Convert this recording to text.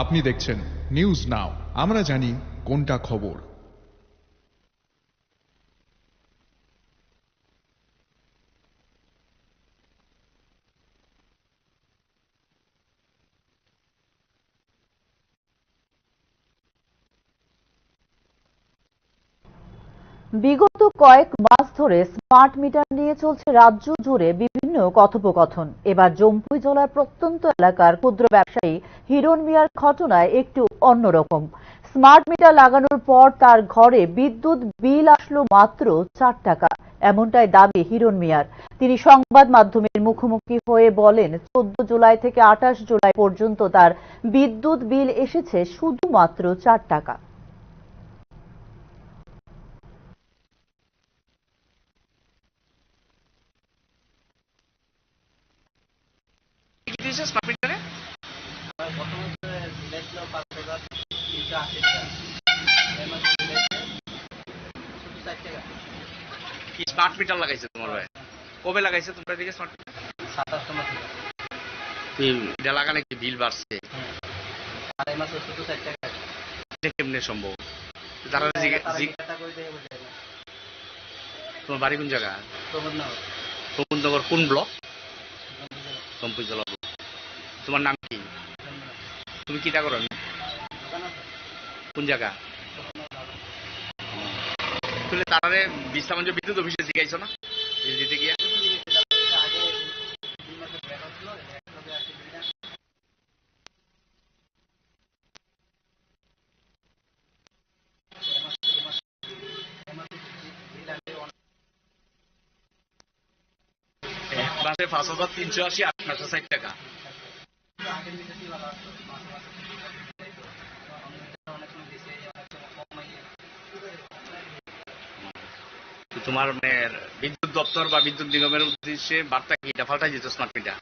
আপনি দেখছেন news now, আমরা জানি কোনটা খবর। বিগত কয়েক মাস ধরে স্মার্ট মিটার নিয়ে চলছে রাজ্য জুড়ে বিভিন্ন কথোপকথন। এবার জম্পুই জেলার প্রত্যন্ত এলাকার ক্ষুদ্র ব্যবসায়ী হিরণ মিয়ার ঘটনায় একটু অন্যরকম। স্মার্ট মিটার লাগানোর পর তার ঘরে বিদ্যুৎ বিল আসলো মাত্র 4 টাকা, এমনটাই দাবি হিরণ মিয়ার। তিনি সংবাদ মাধ্যমের মুখোমুখি হয়ে বলেন, 14 জুলাই থেকে 28 জুলাই পর্যন্ত তার বিদ্যুৎ বিল এসেছে শুধুমাত্র 4 টাকা। কি স্মার্ট মিটার লাগাইছে তোমার ভাই? কবে লাগাইছে তোমরা এদিকে স্মার্ট মিটার? 27 মাস। এটা লাগালে কি বিল বাড়ছে? আড়াই মাসে শুধু 4 টাকা। এটা কেমনে সম্ভব? তারা তোমার বাড়ি কোন জায়গা? প্রবন্ধনগর কোন ব্লক? জম্পুই জেলা। তোমার নাম কি? তুমি কিটা করো? কোন জায়গা? তাহলে তারারে বিশ্রামঞ্চ বিদ্যুৎ অফিসে জিজ্ঞাসা না দিতে গিয়া? মাসে 5,380, 8,960 টাকা। তোমার বিদ্যুৎ দপ্তর বা বিদ্যুৎ নিগমের উদ্দেশ্যে বার্তা কি? এটা পাল্টাই যেত স্মার্ট মিটার।